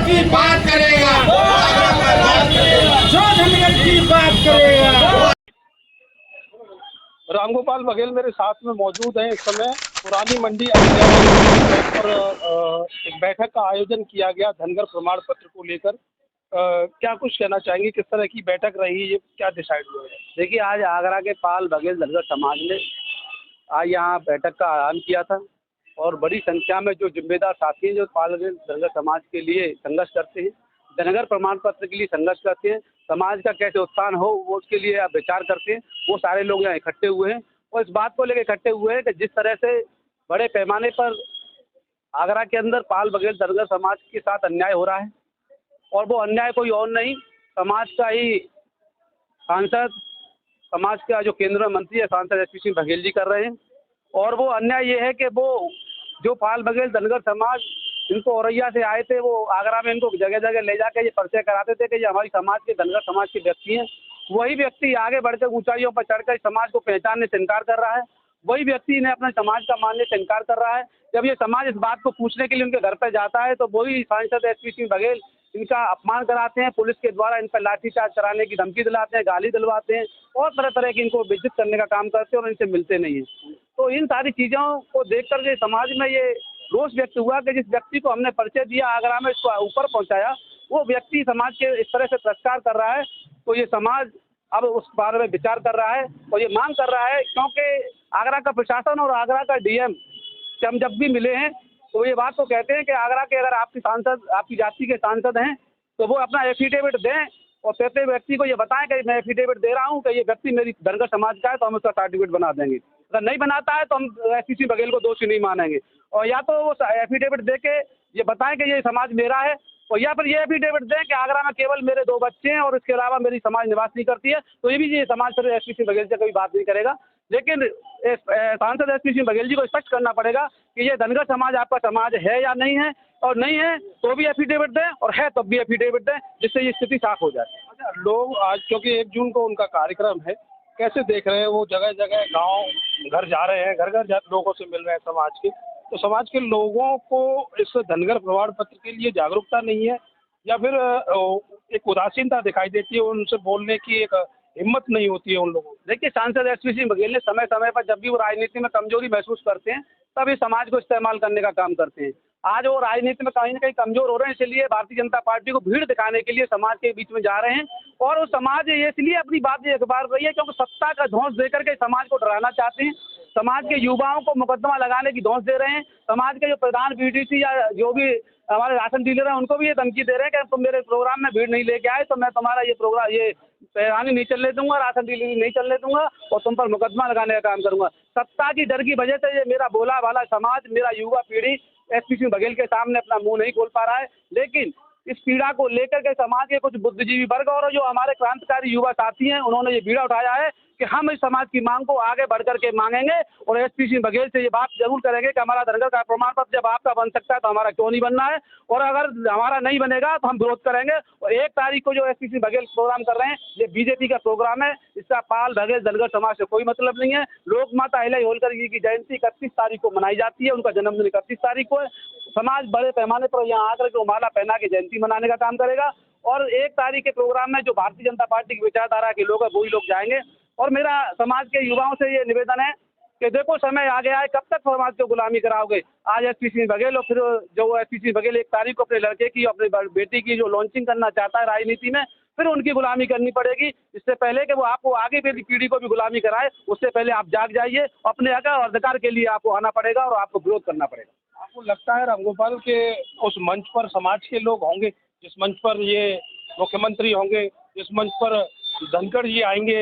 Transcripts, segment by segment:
की बात करेगा, जो धनगर की बात करेगा। रामगोपाल बघेल मेरे साथ में मौजूद हैं इस समय। पुरानी मंडी पर एक बैठक का आयोजन किया गया धनगर प्रमाण पत्र को लेकर। क्या कुछ कहना चाहेंगे, किस तरह की बैठक रही, ये क्या डिसाइड हुआ है? देखिए, आज आगरा के पाल बघेल धनगर समाज ने आज यहाँ बैठक का आह्वान किया था और बड़ी संख्या में जो जिम्मेदार साथी हैं जो पाल बघेल धनगर समाज के लिए संघर्ष करते हैं, धनगर प्रमाण पत्र के लिए संघर्ष करते हैं, समाज का कैसे उत्थान हो वो उसके लिए आप विचार करते हैं, वो सारे लोग यहाँ इकट्ठे हुए हैं और इस बात को लेकर इकट्ठे हुए हैं कि जिस तरह से बड़े पैमाने पर आगरा के अंदर पाल बघेल धनगर समाज के साथ अन्याय हो रहा है और वो अन्याय कोई और नहीं, समाज का ही सांसद, समाज का जो केंद्रीय मंत्री है सांसद एसपी सिंह बघेल जी कर रहे हैं। और वो अन्याय ये है कि वो जो पाल बघेल धनगर समाज इनको औरैया से आए थे, वो आगरा में इनको जगह जगह ले जाकर ये परिचय कराते थे कि ये हमारी समाज के धनगर समाज के व्यक्ति हैं। वही व्यक्ति आगे बढ़कर ऊंचाइयों पर चढ़कर समाज को पहचानने से इनकार कर रहा है, वही व्यक्ति इन्हें अपने समाज का मानने से इनकार कर रहा है। जब ये समाज इस बात को पूछने के लिए उनके घर पर जाता है तो वही सांसद एसपी सिंह बघेल इनका अपमान कराते हैं, पुलिस के द्वारा इन पर लाठीचार्ज कराने की धमकी दिलाते हैं, गाली दिलवाते हैं और तरह तरह की इनको बेइज्जत करने का काम करते हैं और इनसे मिलते नहीं हैं। तो इन सारी चीज़ों को देख कर के समाज में ये रोष व्यक्त हुआ कि जिस व्यक्ति को हमने परिचय दिया, आगरा में इसको ऊपर पहुंचाया, वो व्यक्ति समाज के इस तरह से तिरस्कार कर रहा है। तो ये समाज अब उस बारे में विचार कर रहा है और ये मांग कर रहा है, क्योंकि आगरा का प्रशासन और आगरा का डीएम से हम जब भी मिले हैं तो ये बात तो कहते हैं कि आगरा के अगर आपकी सांसद, आपकी जाति के सांसद हैं तो वो अपना एफिडेविट दें और प्रत्येक व्यक्ति को ये बताएं कि मैं एफिडेविट दे रहा हूँ कि ये व्यक्ति मेरी धनगर समाज का है, तो हम उसका सर्टिफिकेट बना देंगे। अगर नहीं बनाता है तो हम एसपी सिंह बघेल को दोषी नहीं मानेंगे। और या तो वो एफिडेविट दे के ये बताएं कि ये समाज मेरा है, और या फिर ये एफिडेविट दें कि आगरा में केवल मेरे 2 बच्चे हैं और इसके अलावा मेरी समाज निवास नहीं करती है, तो ये भी ये समाज फिर एसपी सिंह बघेल से कोई बात नहीं करेगा। लेकिन सांसद एसपी सिंह बघेल जी को स्पष्ट करना पड़ेगा कि ये धनगर समाज आपका समाज है या नहीं है, और नहीं है तो भी एफिडेविट दें और है तब भी एफिडेविट दें, जिससे ये स्थिति साफ हो जाए। अच्छा, लोग आज क्योंकि 1 जून को उनका कार्यक्रम है, कैसे देख रहे हैं? वो जगह जगह गांव घर जा रहे हैं, घर घर लोगों से मिल रहे हैं समाज के, तो समाज के लोगों को इस धनगर प्रमाण पत्र के लिए जागरूकता नहीं है या फिर एक उदासीनता दिखाई देती है, उनसे बोलने की एक हिम्मत नहीं होती है उन लोगों को? देखिए, सांसद एसपी सिंह बघेल ने समय समय पर जब भी वो राजनीति में कमजोरी महसूस करते हैं तब इस समाज को इस्तेमाल करने का काम करते हैं। आज वो राजनीति में कहीं ना कहीं कमजोर हो रहे हैं, इसलिए भारतीय जनता पार्टी को भीड़ दिखाने के लिए समाज के बीच में जा रहे हैं और वो समाज ये इसलिए अपनी बात अखबार रही है क्योंकि सत्ता का धौंस देकर के समाज को डराना चाहते हैं, समाज के युवाओं को मुकदमा लगाने की धौंस दे रहे हैं, समाज के जो प्रधान बीडीसी या जो भी हमारे राशन डीलर हैं उनको भी ये धमकी दे रहे हैं कि तुम मेरे प्रोग्राम में भीड़ नहीं लेके आए तो मैं तुम्हारा ये प्रोग्राम ये पैरानी नहीं चलने दूंगा, राशन डीलर नहीं चलने दूंगा और तुम पर मुकदमा लगाने का काम करूंगा। सत्ता की डर की वजह से ये मेरा बोला वाला समाज, मेरा युवा पीढ़ी एसपी सिंह बघेल के सामने अपना मुंह नहीं खोल पा रहा है। लेकिन इस पीड़ा को लेकर के समाज के कुछ बुद्धिजीवी वर्ग और जो हमारे क्रांतिकारी युवा साथी हैं उन्होंने ये बीड़ा उठाया है कि हम इस समाज की मांग को आगे बढ़ करके मांगेंगे और एसपी सिंह बघेल से ये बात जरूर करेंगे कि हमारा धनगर का प्रमाण पत्र जब आपका बन सकता है तो हमारा क्यों नहीं बनना है, और अगर हमारा नहीं बनेगा तो हम विरोध करेंगे। और 1 तारीख को जो एसपी सिंह बघेल प्रोग्राम कर रहे हैं ये बीजेपी का प्रोग्राम है, इसका पाल बघेल धनगर समाज से कोई मतलब नहीं है। लोक माता अहिल्या होलकर जी की जयंती 31 तारीख को मनाई जाती है, उनका जन्मदिन 31 तारीख को है। समाज बड़े पैमाने पर यहाँ आकर के माला पहना के जयंती मनाने का काम करेगा और 1 तारीख के प्रोग्राम में जो भारतीय जनता पार्टी की विचारधारा के लोग हैं वही लोग जाएंगे। और मेरा समाज के युवाओं से ये निवेदन है कि देखो समय आ गया है, कब तक समाज को गुलामी कराओगे। आज एसपी सिंह बघेल और फिर जो एसपी सिंह बघेल 1 तारीख को अपने लड़के की, अपनी बेटी की जो लॉन्चिंग करना चाहता है राजनीति में, फिर उनकी गुलामी करनी पड़ेगी। इससे पहले कि वो आपको आगे पीढ़ी को भी गुलामी कराए, उससे पहले आप जाग जाइए, अपने हक और अधिकार के लिए आपको आना पड़ेगा और आपको विरोध करना पड़ेगा। आपको लगता है रामगोपाल के उस मंच पर समाज के लोग होंगे, जिस मंच पर ये मुख्यमंत्री होंगे, जिस मंच पर धनखड़ जी आएंगे,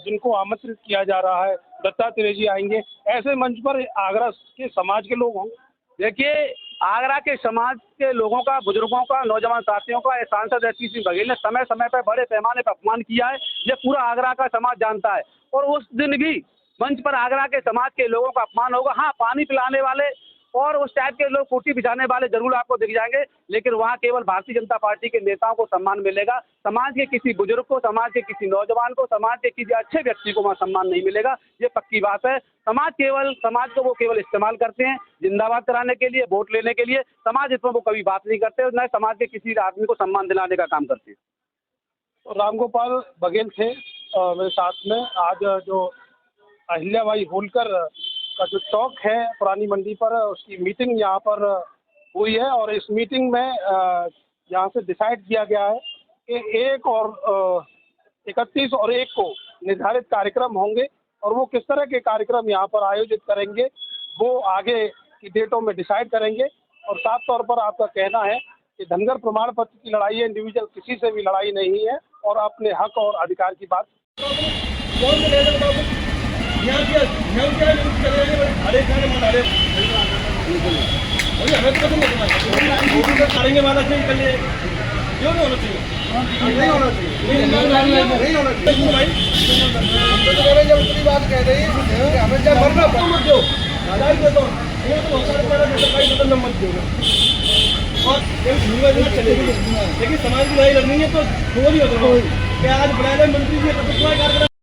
जिनको आमंत्रित किया जा रहा है, दत्तात्रेय जी आएंगे, ऐसे मंच पर आगरा के समाज के लोग होंगे? देखिए, आगरा के समाज के लोगों का, बुजुर्गों का, नौजवान साथियों का सांसद एसपी सिंह बघेल ने समय समय पर बड़े पैमाने पर अपमान किया है, ये पूरा आगरा का समाज जानता है। और उस दिन भी मंच पर आगरा के समाज के लोगों का अपमान होगा। हाँ, पानी पिलाने वाले और उस टाइप के लोग कुर्सी बिछाने वाले जरूर आपको दिख जाएंगे, लेकिन वहाँ केवल भारतीय जनता पार्टी के नेताओं को सम्मान मिलेगा। समाज के किसी बुजुर्ग को, समाज के किसी नौजवान को, समाज के किसी अच्छे व्यक्ति को वहाँ सम्मान नहीं मिलेगा। ये पक्की बात है। समाज को वो केवल इस्तेमाल करते हैं जिंदाबाद कराने के लिए, वोट लेने के लिए। समाज हितों को कभी बात नहीं करते और न समाज के किसी आदमी को सम्मान दिलाने का काम करते हैं। तो रामगोपाल बघेल थे मेरे साथ में। आज जो अहिल्याबाई होलकर का जो चौक है पुरानी मंडी पर, उसकी मीटिंग यहाँ पर हुई है और इस मीटिंग में यहाँ से डिसाइड किया गया है कि 1 और 31 और 1 को निर्धारित कार्यक्रम होंगे और वो किस तरह के कार्यक्रम यहाँ पर आयोजित करेंगे वो आगे की डेटों में डिसाइड करेंगे। और साफ तौर पर आपका कहना है कि धनगर प्रमाण पत्र की लड़ाई है, इंडिविजुअल किसी से भी लड़ाई नहीं है और अपने हक और अधिकार की बात करेंगे वाला चाहिए कर ले, क्यों नहीं होना चाहिए? नहीं होना चाहिए, नहीं होना चाहिए। जब उतनी बात कह रही है हमें क्या मरना मत दो, लड़ाई दे दो, ये तो मत दो और चलेगी। लेकिन समाज की लड़ाई लड़नी है तो दो ही होता है। आज बुलाए मंत्री जी